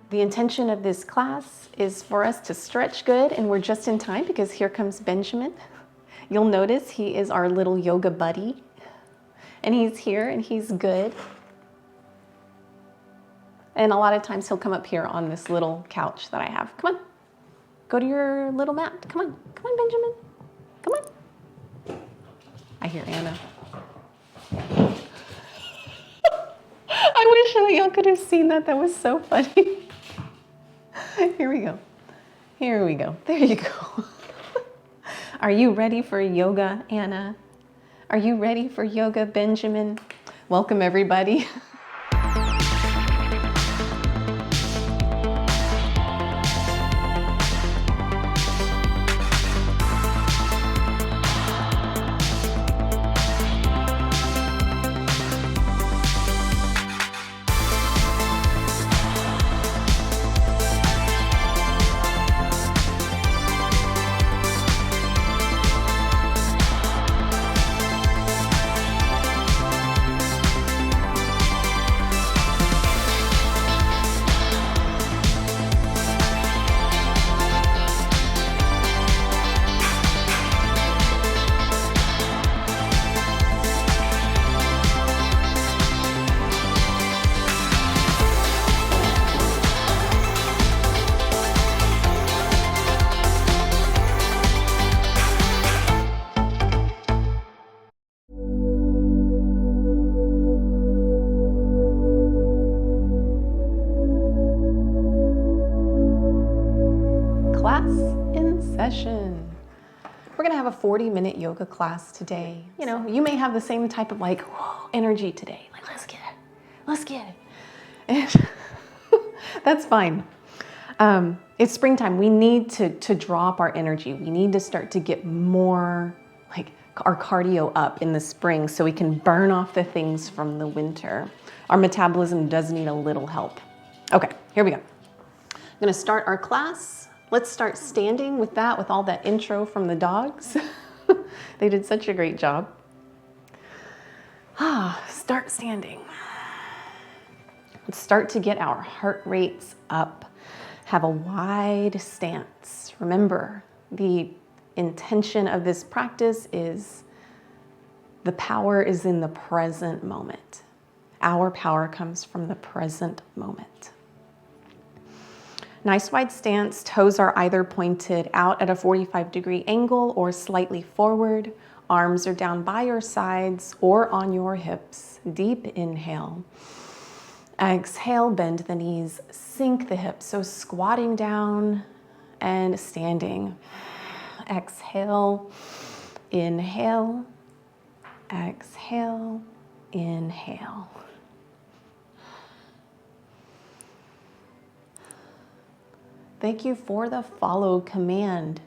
The intention of this class is for us to stretch good, and we're just in time because here comes Benjamin. You'll notice he is our little yoga buddy, and he's here and he's good. And a lot of times he'll come up here on this little couch that I have. Come on, go to your little mat. Come on, Benjamin, come on. I hear Anna. I wish y'all could have seen that. That was so funny. Here we go. Here we go. There you go. Are you ready for yoga, Anna? Are you ready for yoga, Benjamin? Welcome, everybody. Class in session. We're gonna have a 40-minute yoga class today. You know, you may have the same type of like energy today. Like, let's get it. And that's fine. It's springtime. We need to drop our energy. We need to start to get more like our cardio up in the spring so we can burn off the things from the winter. Our metabolism does need a little help. Okay, here we go. I'm gonna start our class. Let's start standing with all that intro from the dogs. They did such a great job. Start standing. Let's start to get our heart rates up. Have a wide stance. Remember, the intention of this practice is the power is in the present moment. Our power comes from the present moment. Nice wide stance, toes are either pointed out at a 45-degree angle or slightly forward. Arms are down by your sides or on your hips. Deep inhale. Exhale, bend the knees, sink the hips. So squatting down and standing. Exhale, inhale, exhale, inhale. Thank you for the follow command.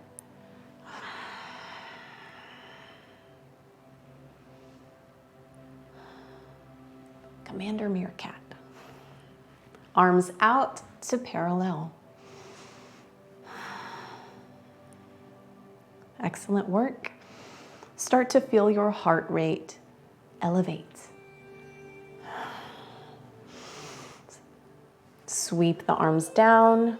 Commander Meerkat. Arms out to parallel. Excellent work. Start to feel your heart rate elevate. Sweep the arms down.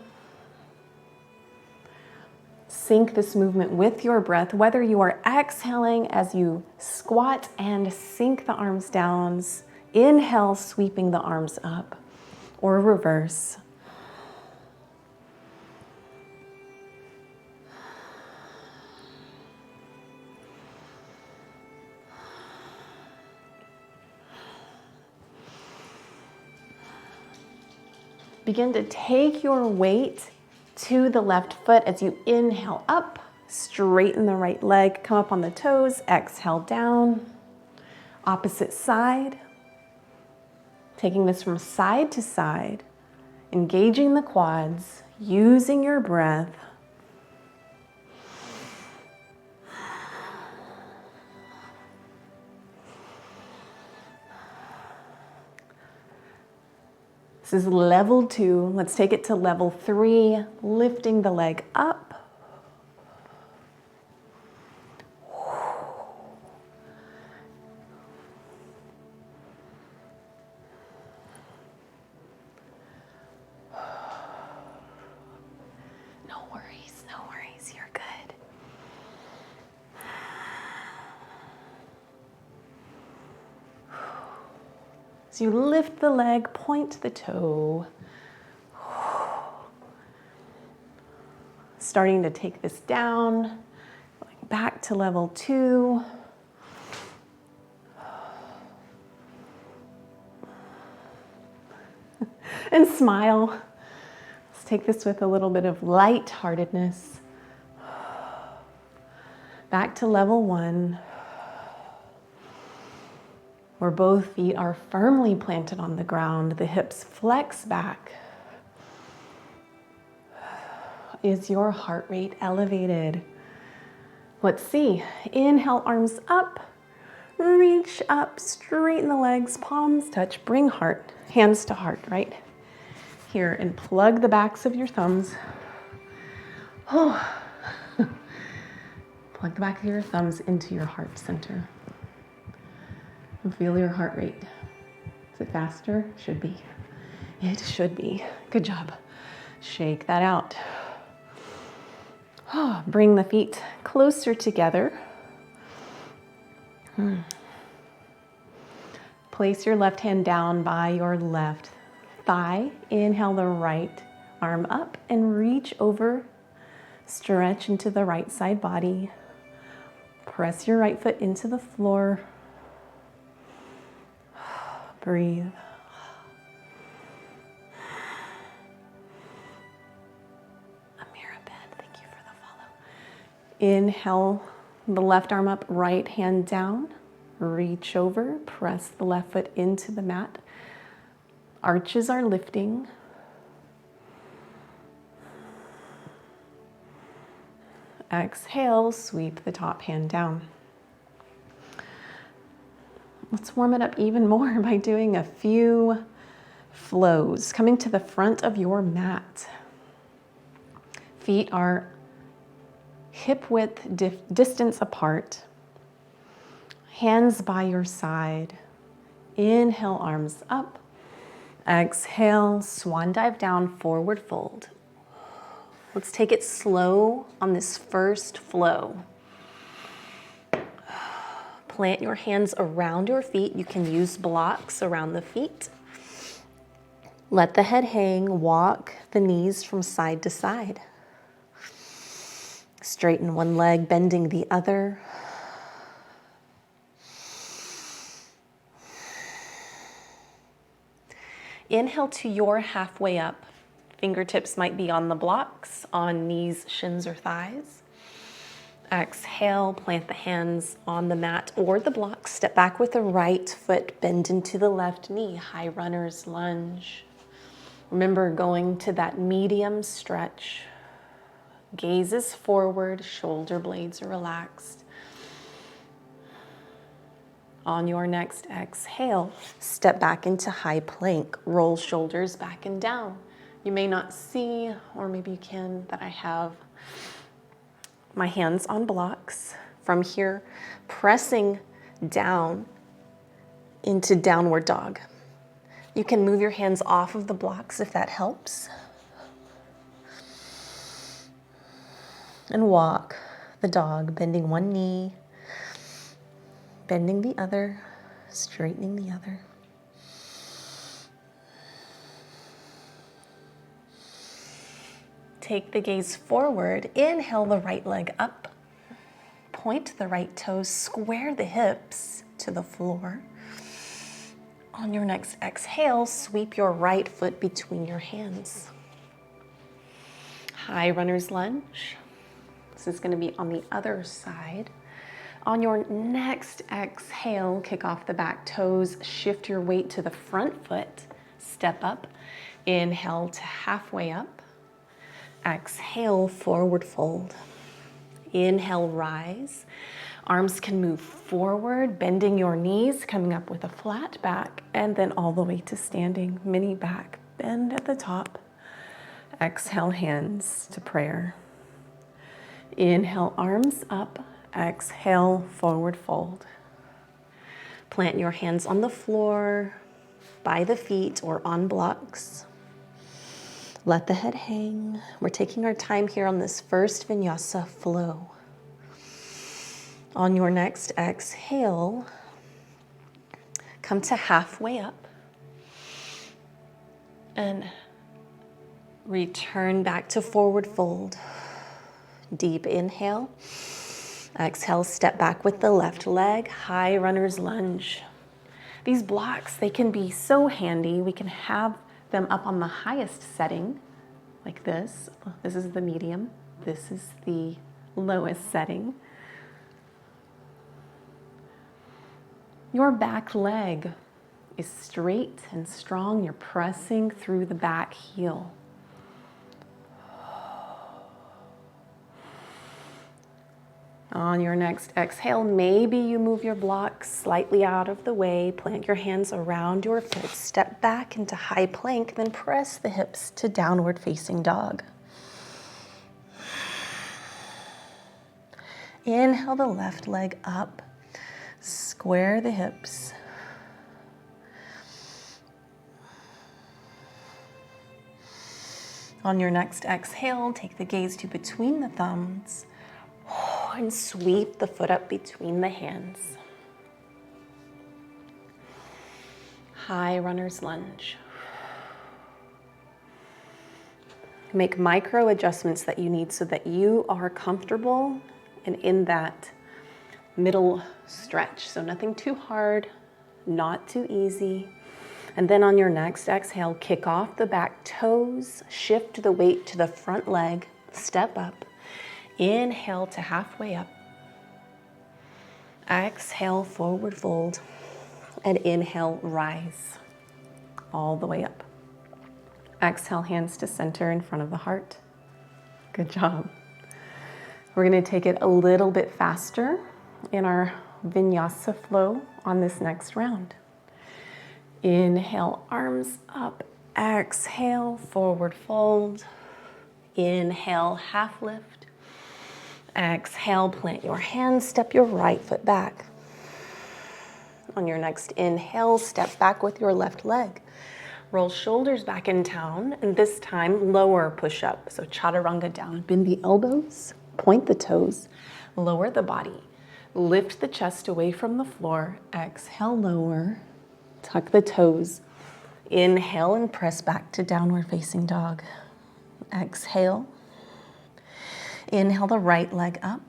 Sync this movement with your breath, whether you are exhaling as you squat and sink the arms down, inhale, sweeping the arms up, or reverse. Begin to take your weight to the left foot as you inhale up, straighten the right leg, come up on the toes, exhale down. Opposite side. Taking this from side to side, engaging the quads, using your breath. This is level 2. Let's take it to level 3, lifting the leg up. So you lift the leg, point the toe. Starting to take this down, going back to level 2. And smile. Let's take this with a little bit of lightheartedness. Back to level 1, where both feet are firmly planted on the ground, the hips flex back. Is your heart rate elevated? Let's see. Inhale, arms up, reach up, straighten the legs, palms touch, bring heart, hands to heart, right? Here, and plug the backs of your thumbs. Oh. Plug the back of your thumbs into your heart center. And feel your heart rate. Is it faster? Should be. It should be. Good job. Shake that out. Oh, bring the feet closer together. Place your left hand down by your left thigh. Inhale the right arm up and reach over. Stretch into the right side body. Press your right foot into the floor. Breathe. Thank you for the follow. Inhale the left arm up, right hand down. Reach over, press the left foot into the mat. Arches are lifting. Exhale, sweep the top hand down. Let's warm it up even more by doing a few flows. Coming to the front of your mat. Feet are hip width distance apart. Hands by your side. Inhale, arms up. Exhale, swan dive down, forward fold. Let's take it slow on this first flow. Plant your hands around your feet. You can use blocks around the feet. Let the head hang. Walk the knees from side to side. Straighten one leg, bending the other. Inhale to your halfway up. Fingertips might be on the blocks, on knees, shins, or thighs. Exhale, plant the hands on the mat or the blocks. Step back with the right foot, bend into the left knee, high runner's lunge. Remember going to that medium stretch. Gaze is forward, shoulder blades are relaxed. On your next exhale, step back into high plank. Roll shoulders back and down. You may not see, or maybe you can, that I have my hands on blocks. From here, pressing down into downward dog. You can move your hands off of the blocks if that helps. And walk the dog, bending one knee, bending the other, straightening the other. Take the gaze forward. Inhale the right leg up. Point the right toes, square the hips to the floor. On your next exhale, sweep your right foot between your hands. High runner's lunge. This is going to be on the other side. On your next exhale, kick off the back toes, shift your weight to the front foot, step up. Inhale to halfway up. Exhale, forward fold. Inhale, rise. Arms can move forward, bending your knees, coming up with a flat back, and then all the way to standing, mini back bend at the top. Exhale, hands to prayer. Inhale, arms up. Exhale, forward fold. Plant your hands on the floor, by the feet, or on blocks. Let the head hang. We're taking our time here on this first vinyasa flow. On your next exhale, come to halfway up. And return back to forward fold. Deep inhale. Exhale, step back with the left leg, high runner's lunge. These blocks, they can be so handy. We can have them up on the highest setting, like this. This is the medium. This is the lowest setting. Your back leg is straight and strong. You're pressing through the back heel. On your next exhale, maybe you move your blocks slightly out of the way, plant your hands around your foot, step back into high plank, then press the hips to downward facing dog. Inhale the left leg up, square the hips. On your next exhale, take the gaze to between the thumbs. And sweep the foot up between the hands. High runner's lunge. Make micro adjustments that you need so that you are comfortable and in that middle stretch. So nothing too hard, not too easy. And then on your next exhale, kick off the back toes, shift the weight to the front leg, step up. Inhale to halfway up. Exhale, forward fold. And inhale, rise all the way up. Exhale, hands to center in front of the heart. Good job. We're going to take it a little bit faster in our vinyasa flow on this next round. Inhale, arms up. Exhale, forward fold. Inhale, half lift. Exhale, plant your hands, step your right foot back. On your next inhale, step back with your left leg. Roll shoulders back in down, and this time lower push up. So chaturanga down, bend the elbows, point the toes, lower the body. Lift the chest away from the floor. Exhale, lower, tuck the toes. Inhale and press back to downward facing dog. Exhale. Inhale the right leg up.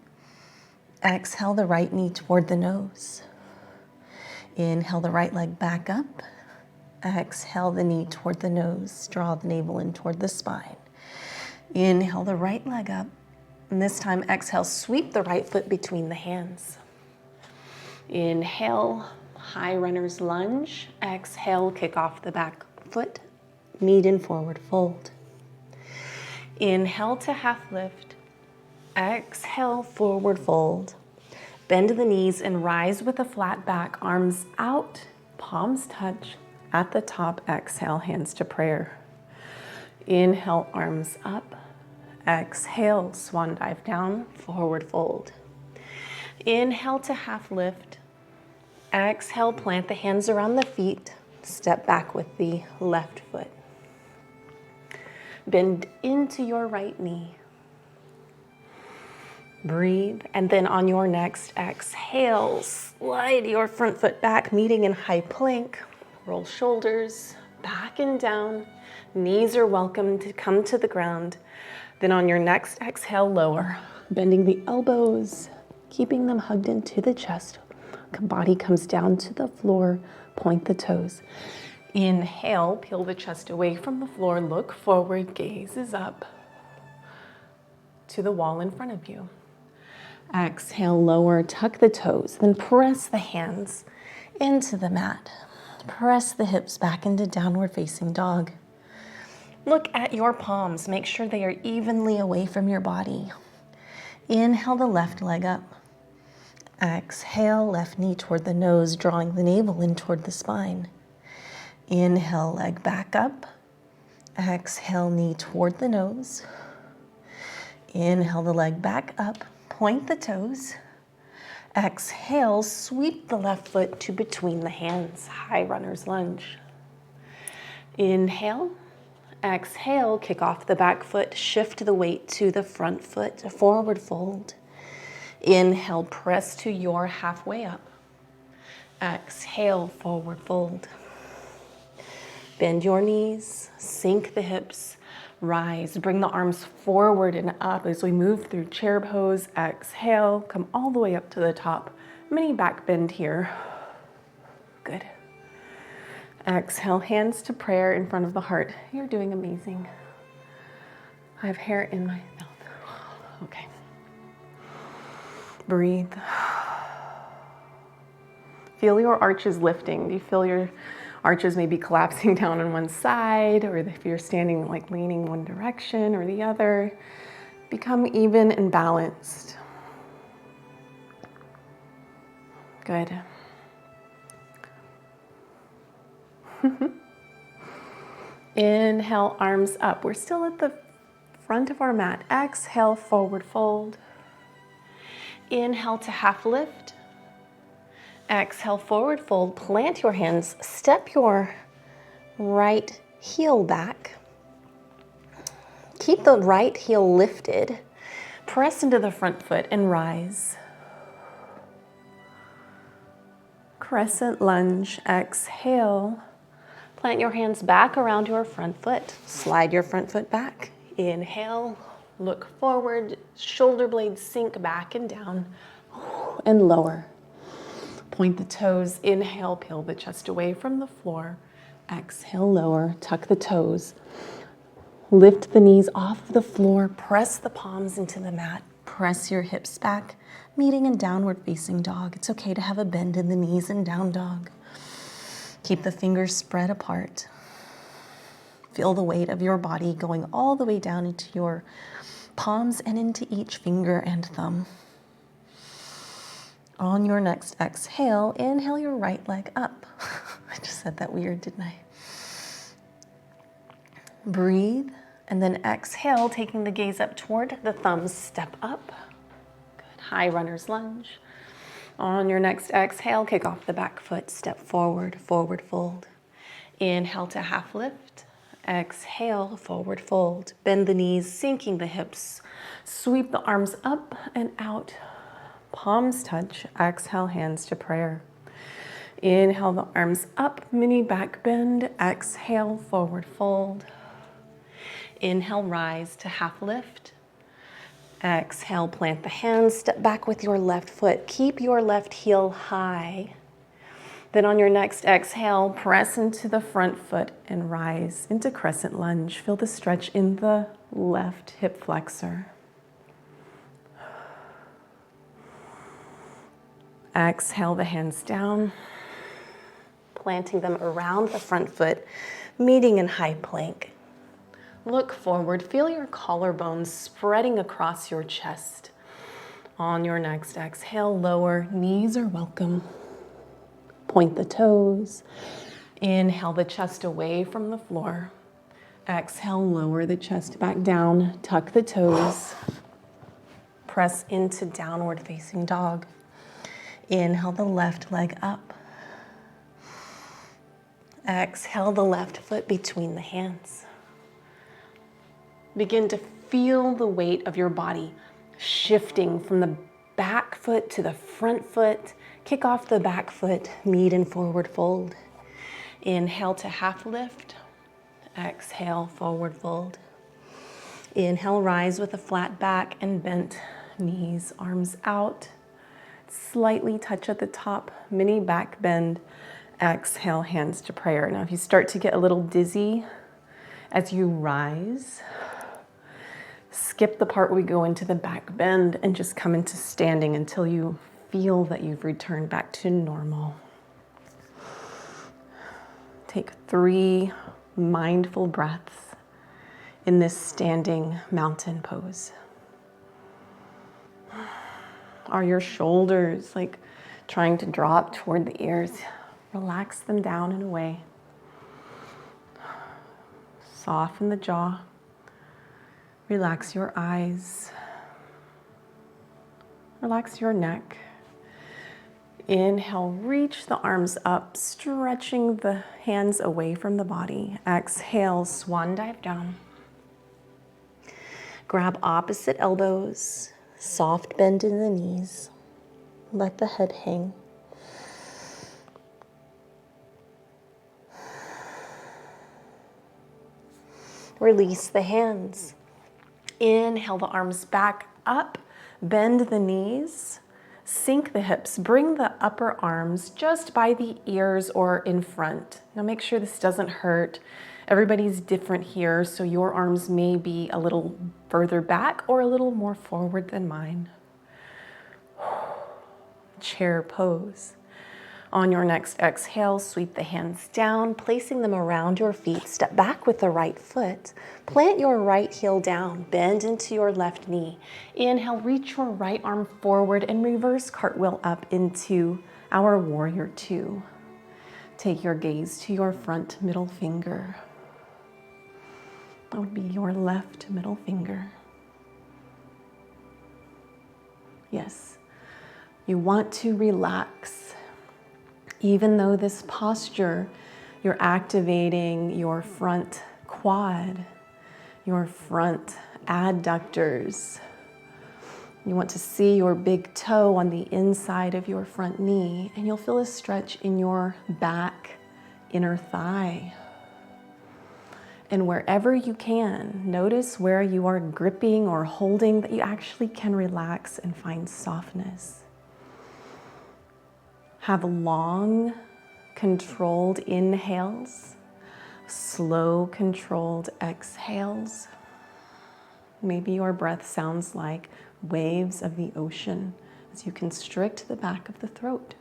Exhale the right knee toward the nose. Inhale the right leg back up. Exhale the knee toward the nose. Draw the navel in toward the spine. Inhale the right leg up. And this time exhale, sweep the right foot between the hands. Inhale, high runner's lunge. Exhale, kick off the back foot. Knee in forward fold. Inhale to half lift. Exhale, forward fold. Bend the knees and rise with a flat back, arms out, palms touch. At the top, exhale, hands to prayer. Inhale, arms up. Exhale, swan dive down, forward fold. Inhale to half lift. Exhale, plant the hands around the feet. Step back with the left foot. Bend into your right knee. Breathe, and then on your next exhale, slide your front foot back, meeting in high plank. Roll shoulders back and down. Knees are welcome to come to the ground. Then on your next exhale, lower, bending the elbows, keeping them hugged into the chest. Body comes down to the floor, point the toes. Inhale, peel the chest away from the floor, look forward, gaze is up to the wall in front of you. Exhale, lower, tuck the toes, then press the hands into the mat. Press the hips back into downward facing dog. Look at your palms, make sure they are evenly away from your body. Inhale the left leg up. Exhale, left knee toward the nose, drawing the navel in toward the spine. Inhale, leg back up. Exhale, knee toward the nose. Inhale the leg back up. Point the toes. Exhale, sweep the left foot to between the hands, high runner's lunge. Inhale, exhale, kick off the back foot, shift the weight to the front foot, forward fold. Inhale, press to your halfway up. Exhale, forward fold. Bend your knees, sink the hips, rise. Bring the arms forward and up as we move through chair pose. Exhale, come all the way up to the top. Mini back bend here. Good. Exhale, hands to prayer in front of the heart. You're doing amazing. I have hair in my mouth. Okay. Breathe. Feel your arches lifting. Do you feel your arches maybe collapsing down on one side, or if you're standing like leaning one direction or the other? Become even and balanced. Good. Inhale, arms up. We're still at the front of our mat. Exhale, forward fold. Inhale to half lift. Exhale, forward fold. Plant your hands. Step your right heel back. Keep the right heel lifted. Press into the front foot and rise. Crescent lunge. Exhale. Plant your hands back around your front foot. Slide your front foot back. Inhale, look forward, shoulder blades sink back and down, and lower. Point the toes. Inhale, peel the chest away from the floor. Exhale, lower, tuck the toes. Lift the knees off the floor, press the palms into the mat. Press your hips back, meeting in downward facing dog. It's okay to have a bend in the knees in down dog. Keep the fingers spread apart. Feel the weight of your body going all the way down into your palms and into each finger and thumb. On your next exhale, inhale your right leg up. I just said that weird, didn't I? Breathe, and then exhale, taking the gaze up toward the thumbs, step up. Good, high runner's lunge. On your next exhale, kick off the back foot, step forward, forward fold. Inhale to half lift. Exhale, forward fold. Bend the knees, sinking the hips. Sweep the arms up and out. Palms touch. Exhale, hands to prayer. Inhale the arms up, mini back bend. Exhale, forward fold. Inhale, rise to half lift. Exhale, plant the hands, step back with your left foot. Keep your left heel high. Then on your next exhale, press into the front foot and rise into crescent lunge. Feel the stretch in the left hip flexor. Exhale the hands down, planting them around the front foot, meeting in high plank. Look forward, feel your collarbones spreading across your chest. On your next exhale, lower, knees are welcome. Point the toes. Inhale the chest away from the floor. Exhale, lower the chest back down, tuck the toes. Press into downward facing dog. Inhale the left leg up. Exhale the left foot between the hands. Begin to feel the weight of your body shifting from the back foot to the front foot. Kick off the back foot, meet in forward fold. Inhale to half lift. Exhale, forward fold. Inhale, rise with a flat back and bent knees, arms out. Slightly touch at the top, mini back bend. Exhale, hands to prayer. Now, if you start to get a little dizzy as you rise, skip the part where we go into the back bend and just come into standing until you feel that you've returned back to normal. Take 3 mindful breaths in this standing mountain pose. Are your shoulders like trying to drop toward the ears? Relax them down and away. Soften the jaw. Relax your eyes. Relax your neck. Inhale, reach the arms up, stretching the hands away from the body. Exhale, swan dive down. Grab opposite elbows, soft bend in the knees. Let the head hang. Release the hands. Inhale the arms back up, bend the knees, sink the hips, bring the upper arms just by the ears or in front. Now make sure this doesn't hurt. Everybody's different here, so your arms may be a little further back or a little more forward than mine. Chair pose. On your next exhale, sweep the hands down, placing them around your feet. Step back with the right foot. Plant your right heel down, bend into your left knee. Inhale, reach your right arm forward and reverse cartwheel up into our warrior two. Take your gaze to your front middle finger. That would be your left middle finger. Yes, you want to relax. Even though this posture, you're activating your front quad, your front adductors. You want to see your big toe on the inside of your front knee, and you'll feel a stretch in your back inner thigh. And wherever you can, notice where you are gripping or holding that you actually can relax and find softness. Have long, controlled inhales, slow, controlled exhales. Maybe your breath sounds like waves of the ocean as you constrict the back of the throat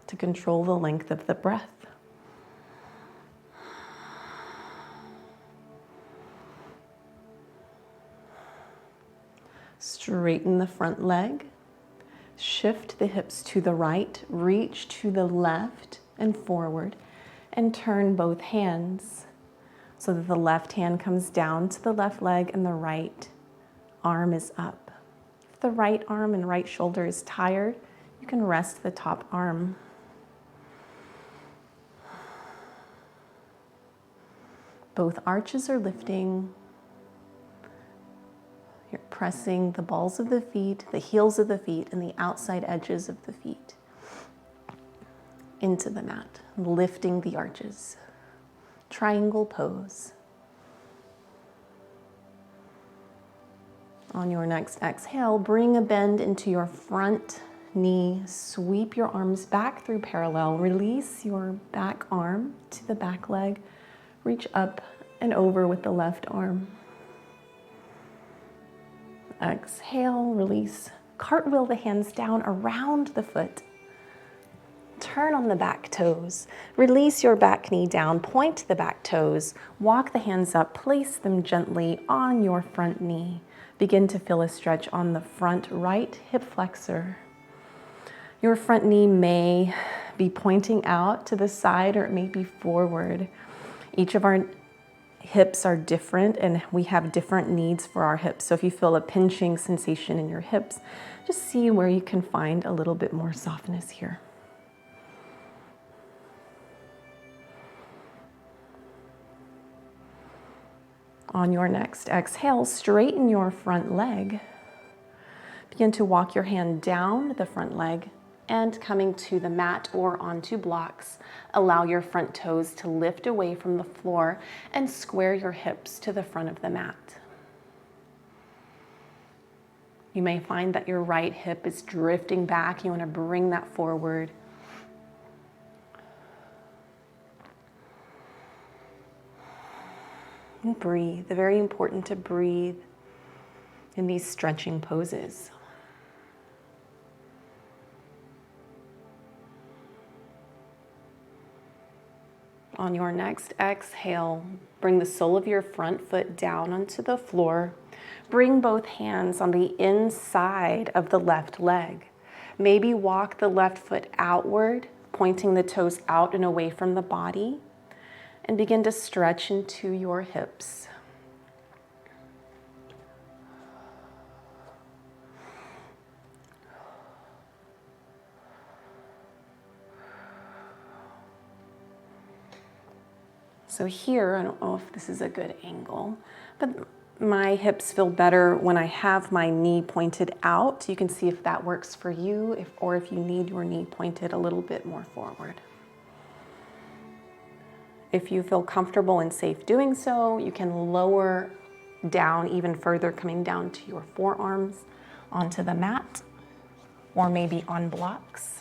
to control the length of the breath. Straighten the front leg. Shift the hips to the right, reach to the left and forward, and turn both hands so that the left hand comes down to the left leg and the right arm is up. If the right arm and right shoulder is tired, you can rest the top arm. Both arches are lifting. You're pressing the balls of the feet, the heels of the feet, and the outside edges of the feet into the mat, lifting the arches. Triangle pose. On your next exhale, bring a bend into your front knee. Sweep your arms back through parallel. Release your back arm to the back leg. Reach up and over with the left arm. Exhale, release. Cartwheel the hands down around the foot. Turn on the back toes. Release your back knee down, point the back toes. Walk the hands up, place them gently on your front knee. Begin to feel a stretch on the front right hip flexor. Your front knee may be pointing out to the side or it may be forward. Each of our hips are different and we have different needs for our hips. So if you feel a pinching sensation in your hips, just see where you can find a little bit more softness here. On your next exhale, straighten your front leg. Begin to walk your hand down the front leg and coming to the mat or onto blocks. Allow your front toes to lift away from the floor and square your hips to the front of the mat. You may find that your right hip is drifting back. You want to bring that forward. And breathe. Very important to breathe in these stretching poses. On your next exhale, bring the sole of your front foot down onto the floor. Bring both hands on the inside of the left leg. Maybe walk the left foot outward, pointing the toes out and away from the body, and begin to stretch into your hips. So here, I don't know if this is a good angle, but my hips feel better when I have my knee pointed out. You can see if that works for you, or if you need your knee pointed a little bit more forward. If you feel comfortable and safe doing so, you can lower down even further, coming down to your forearms onto the mat, or maybe on blocks.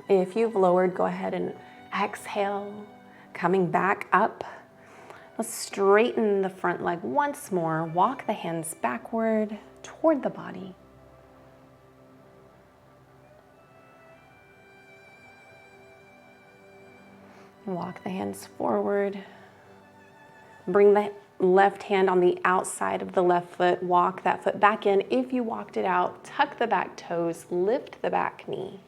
If you've lowered, go ahead and exhale, coming back up. Let's straighten the front leg once more. Walk the hands backward toward the body. Walk the hands forward. Bring the left hand on the outside of the left foot. Walk that foot back in. If you walked it out, tuck the back toes, lift the back knee.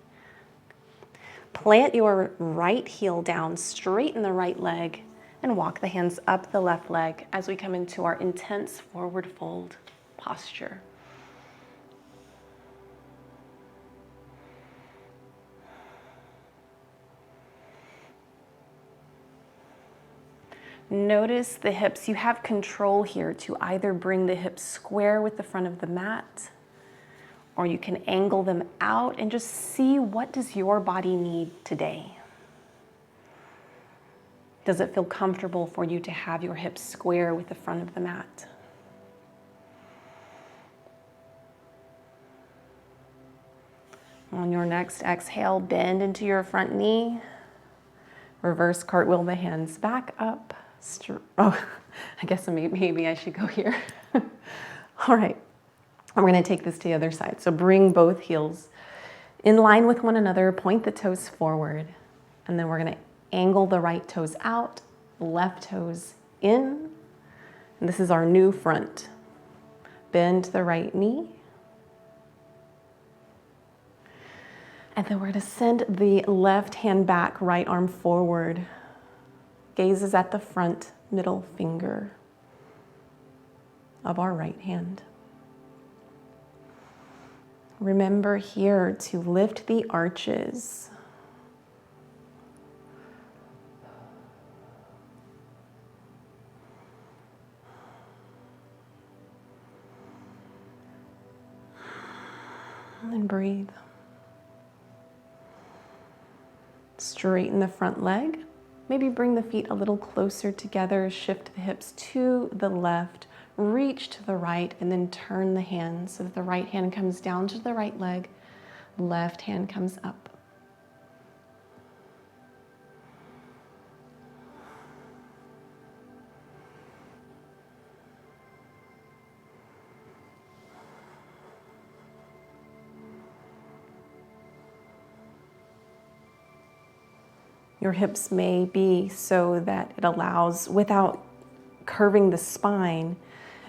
Plant your right heel down, straighten the right leg, and walk the hands up the left leg as we come into our intense forward fold posture. Notice the hips. You have control here to either bring the hips square with the front of the mat, or you can angle them out and just see, what does your body need today? Does it feel comfortable for you to have your hips square with the front of the mat? On your next exhale, bend into your front knee. Reverse cartwheel the hands back up. I guess maybe I should go here. All right. We're going to take this to the other side. So bring both heels in line with one another, point the toes forward, and then we're going to angle the right toes out, left toes in. And this is our new front. Bend the right knee. And then we're going to send the left hand back, right arm forward. Gaze is at the front middle finger of our right hand. Remember here to lift the arches. And breathe. Straighten the front leg. Maybe bring the feet a little closer together. Shift the hips to the left. Reach to the right and then turn the hands so that the right hand comes down to the right leg, left hand comes up. Your hips may be so that it allows, without curving the spine,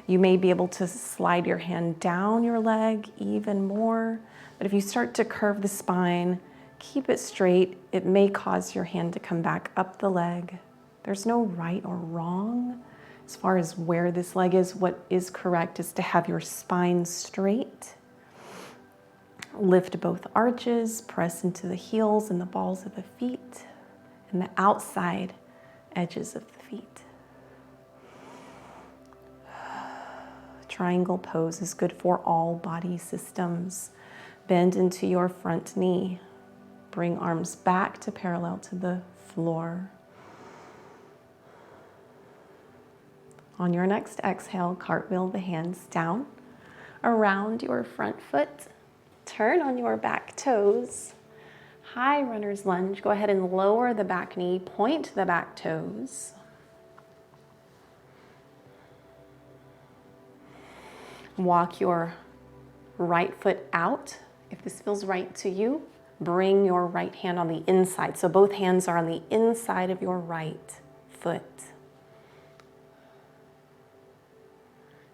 you may be able to slide your hand down your leg even more. But if you start to curve the spine, keep it straight, it may cause your hand to come back up the leg. There's no right or wrong as far as where this leg is. What is correct is to have your spine straight. Lift both arches, press into the heels and the balls of the feet and the outside edges of the feet. Triangle pose is good for all body systems. Bend into your front knee. Bring arms back to parallel to the floor. On your next exhale, cartwheel the hands down around your front foot. Turn on your back toes. High runner's lunge. Go ahead and lower the back knee. Point the back toes. Walk your right foot out. If this feels right to you, bring your right hand on the inside. So both hands are on the inside of your right foot.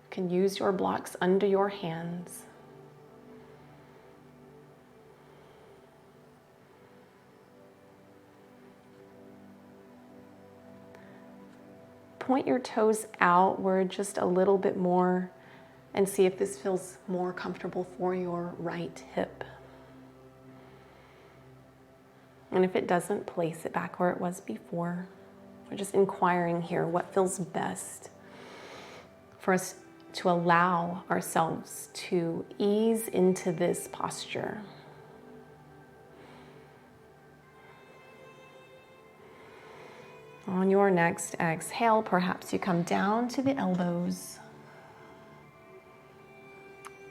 You can use your blocks under your hands. Point your toes outward just a little bit more and see if this feels more comfortable for your right hip. And if it doesn't, place it back where it was before. We're just inquiring here what feels best for us to allow ourselves to ease into this posture. On your next exhale, perhaps you come down to the elbows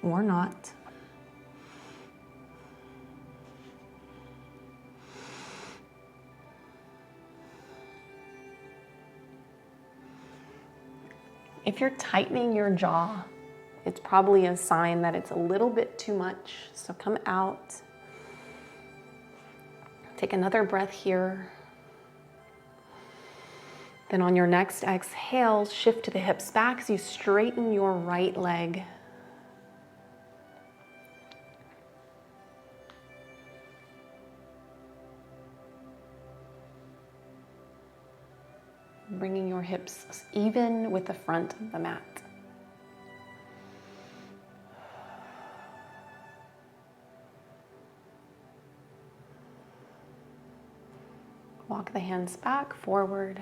or not. If you're tightening your jaw, it's probably a sign that it's a little bit too much. So come out. Take another breath here. Then on your next exhale, shift to the hips back as you straighten your right leg. Bringing your hips even with the front of the mat. Walk the hands back, forward.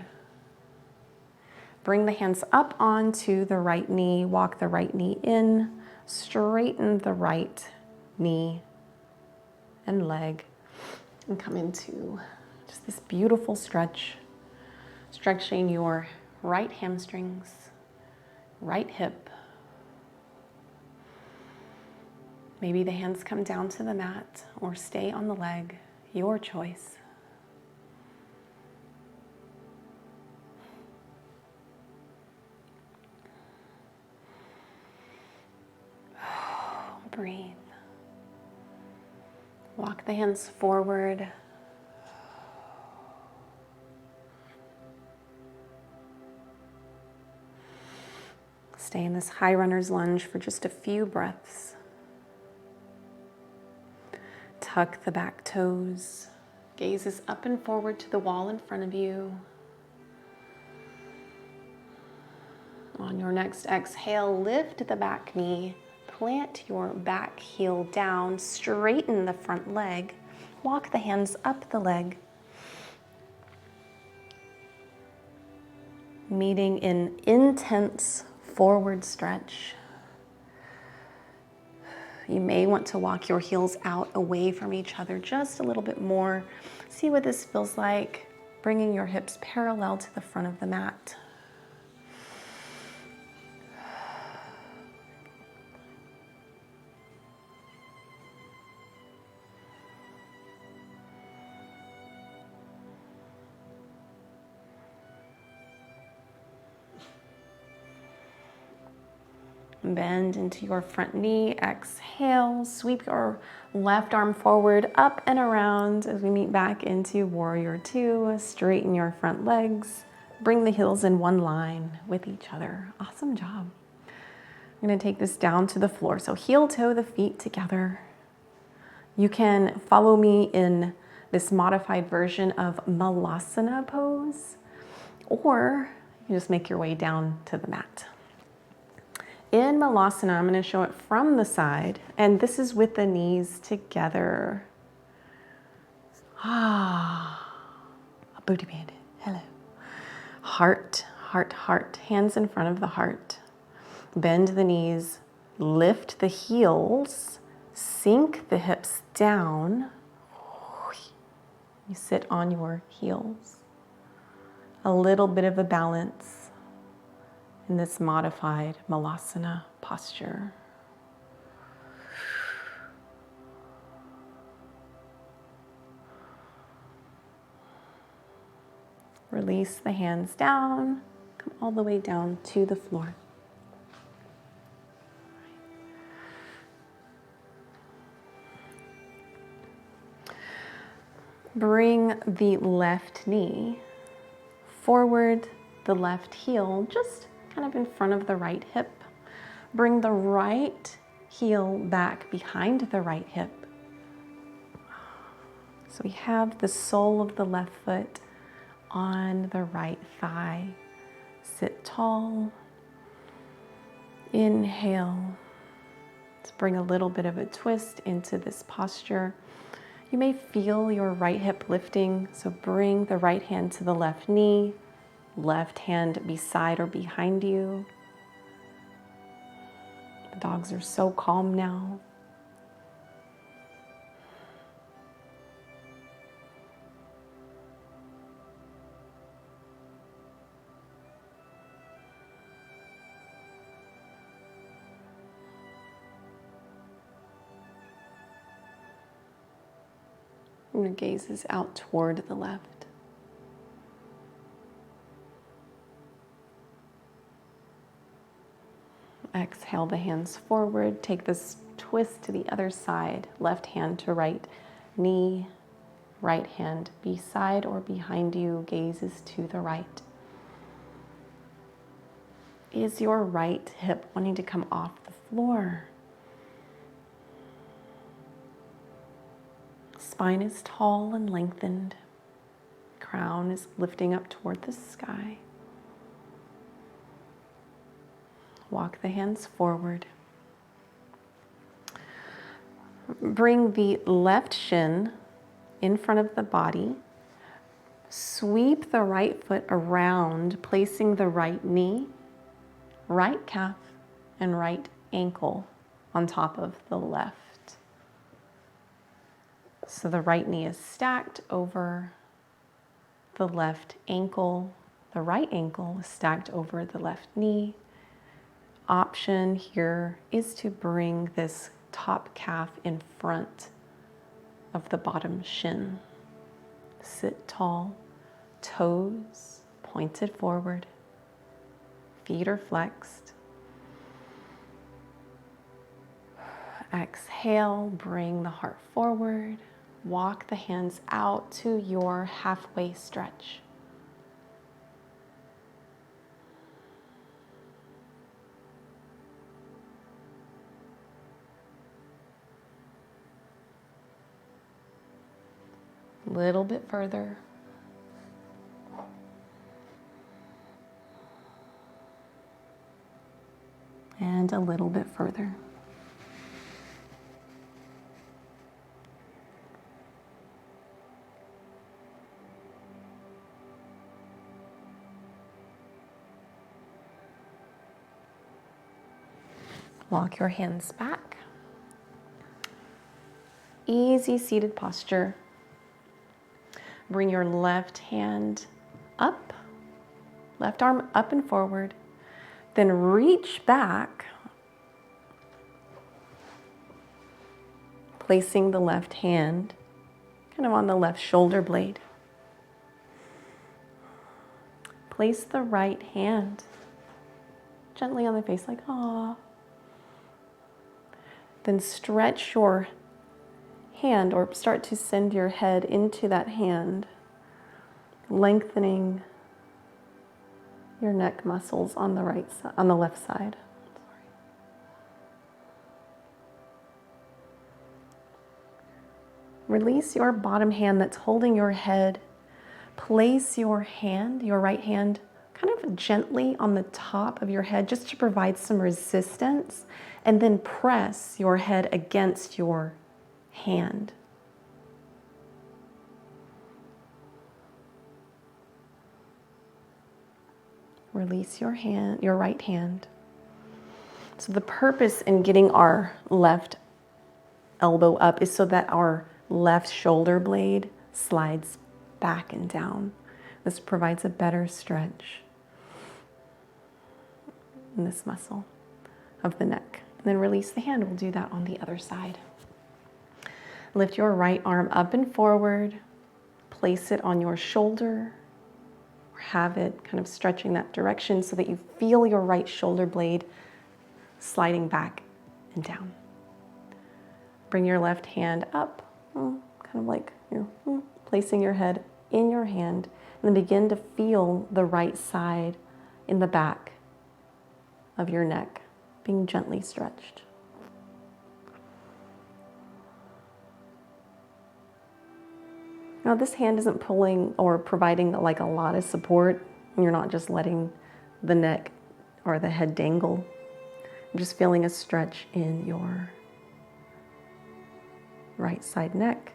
Bring the hands up onto the right knee. Walk the right knee in. Straighten the right knee and leg. And come into just this beautiful stretch. Stretching your right hamstrings, right hip. Maybe the hands come down to the mat or stay on the leg, your choice. Breathe. Walk the hands forward. Stay in this high runner's lunge for just a few breaths. Tuck the back toes. Gazes up and forward to the wall in front of you. On your next exhale, lift the back knee. Plant your back heel down. Straighten the front leg. Walk the hands up the leg. Meeting in intense forward stretch. You may want to walk your heels out away from each other just a little bit more. See what this feels like, bringing your hips parallel to the front of the mat. Bend into your front knee, exhale, sweep your left arm forward, up and around as we meet back into Warrior Two. Straighten your front legs, bring the heels in one line with each other. Awesome job. I'm gonna take this down to the floor. So heel toe the feet together. You can follow me in this modified version of Malasana pose, or you can just make your way down to the mat. In Malasana, I'm going to show it from the side, and this is with the knees together. A booty bandit. Hello. Heart, heart, heart. Hands in front of the heart. Bend the knees, lift the heels, sink the hips down. You sit on your heels. A little bit of a balance in this modified Malasana posture. Release the hands down, come all the way down to the floor. Bring the left knee forward, the left heel just kind of in front of the right hip. Bring the right heel back behind the right hip. So we have the sole of the left foot on the right thigh. Sit tall. Inhale. Let's bring a little bit of a twist into this posture. You may feel your right hip lifting, so bring the right hand to the left knee, left hand beside or behind you. The dogs are so calm now. And your gaze is out toward the left. Exhale the hands forward. Take this twist to the other side. Left hand to right knee. Right hand beside or behind you. Gaze is to the right. Is your right hip wanting to come off the floor? Spine is tall and lengthened. Crown is lifting up toward the sky. Walk the hands forward. Bring the left shin in front of the body. Sweep the right foot around, placing the right knee, right calf, and right ankle on top of the left. So the right knee is stacked over the left ankle. The right ankle is stacked over the left knee. Option here is to bring this top calf in front of the bottom shin. Sit tall, toes pointed forward, feet are flexed. Exhale, bring the heart forward. Walk the hands out to your halfway stretch. A little bit further. And a little bit further. Walk your hands back. Easy seated posture. Bring your left hand up, left arm up and forward. Then reach back, placing the left hand kind of on the left shoulder blade. Place the right hand gently on the face like, "Aw." Then stretch your hand or start to send your head into that hand, lengthening your neck muscles on the right side, on the left side. Release your bottom hand that's holding your head. Place your hand, your right hand, kind of gently on the top of your head just to provide some resistance, and then press your head against your hand. Release your hand, your right hand. So the purpose in getting our left elbow up is so that our left shoulder blade slides back and down. This provides a better stretch in this muscle of the neck. And then release the hand. We'll do that on the other side. Lift your right arm up and forward. Place it on your shoulder, or have it kind of stretching that direction so that you feel your right shoulder blade sliding back and down. Bring your left hand up, kind of like you're placing your head in your hand, and then begin to feel the right side in the back of your neck being gently stretched. Now this hand isn't pulling or providing like a lot of support. You're not just letting the neck or the head dangle. You're just feeling a stretch in your right side neck.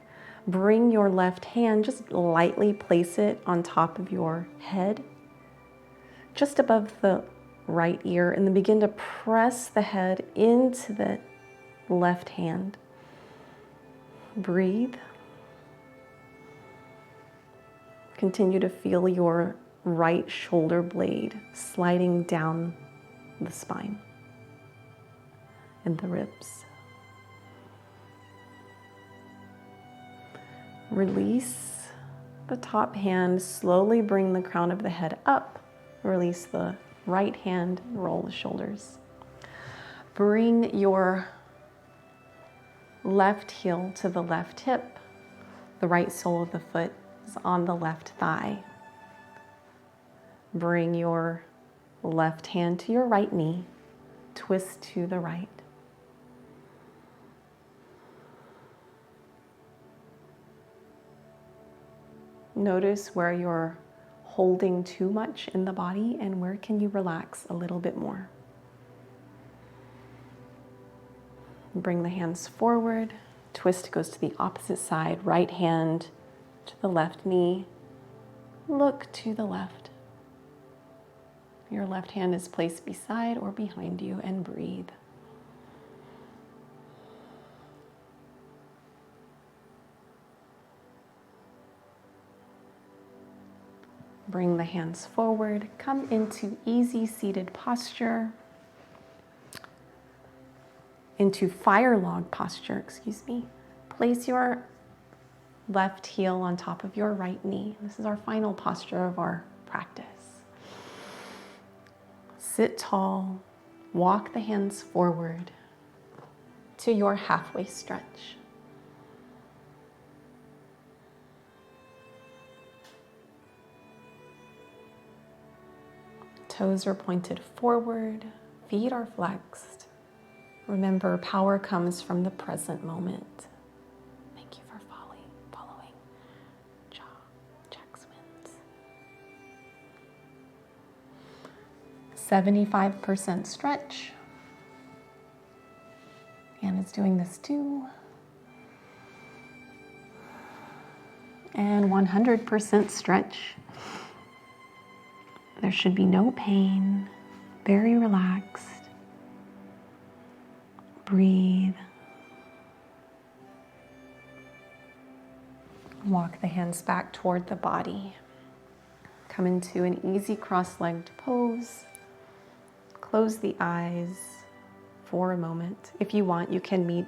Bring your left hand, just lightly place it on top of your head, just above the right ear, and then begin to press the head into the left hand. Breathe. Continue to feel your right shoulder blade sliding down the spine and the ribs. Release the top hand, slowly bring the crown of the head up. Release the right hand, roll the shoulders. Bring your left heel to the left hip. The right sole of the foot is on the left thigh. Bring your left hand to your right knee. Twist to the right. Notice where you're holding too much in the body and where can you relax a little bit more. Bring the hands forward. Twist goes to the opposite side. Right hand to the left knee. Look to the left. Your left hand is placed beside or behind you, and breathe. Bring the hands forward. Come into easy seated posture. Into fire log posture, Place your left heel on top of your right knee. This is our final posture of our practice. Sit tall, walk the hands forward to your halfway stretch. Toes are pointed forward, feet are flexed. Remember, power comes from the present moment. Thank you for following jaw checks wins. 75% stretch. Anna's doing this too. And 100% stretch. There should be no pain, very relaxed. Breathe. Walk the hands back toward the body. Come into an easy cross-legged pose. Close the eyes for a moment. If you want, you can meet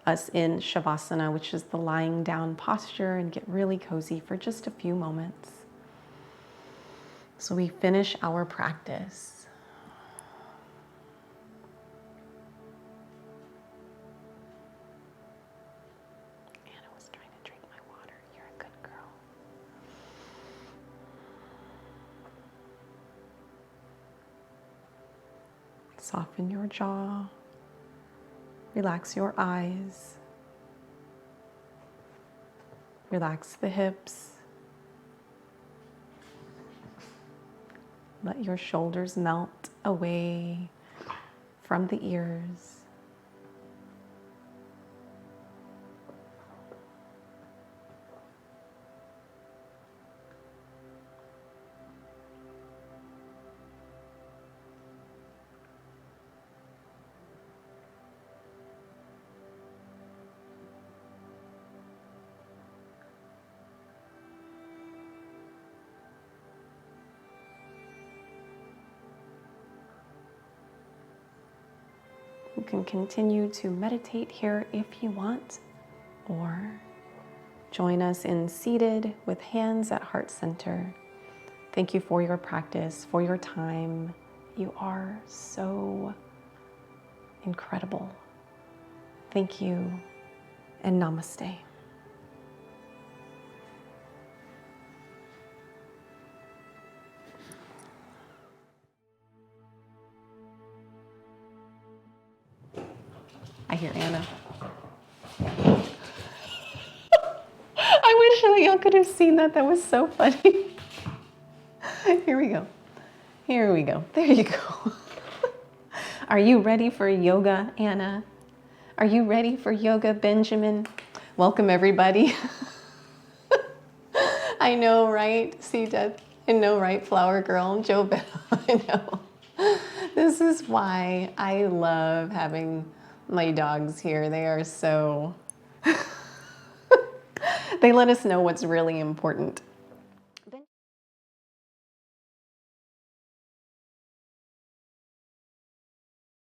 us in Shavasana, which is the lying down posture, and get really cozy for just a few moments. So we finish our practice. Anna was trying to drink my water. You're a good girl. Soften your jaw. Relax your eyes. Relax the hips. Let your shoulders melt away from the ears. You can continue to meditate here if you want, or join us in seated with hands at heart center. Thank you for your practice, for your time. You are so incredible. Thank you, and namaste. I hear Anna. I wish y'all could have seen that. That was so funny. Here we go. Here we go. There you go. Are you ready for yoga, Anna? Are you ready for yoga, Benjamin? Welcome, everybody. I know, right? See, Dad? I know, right? Flower girl, Joe Bell. I know. This is why I love having my dogs here. They are so... They let us know what's really important.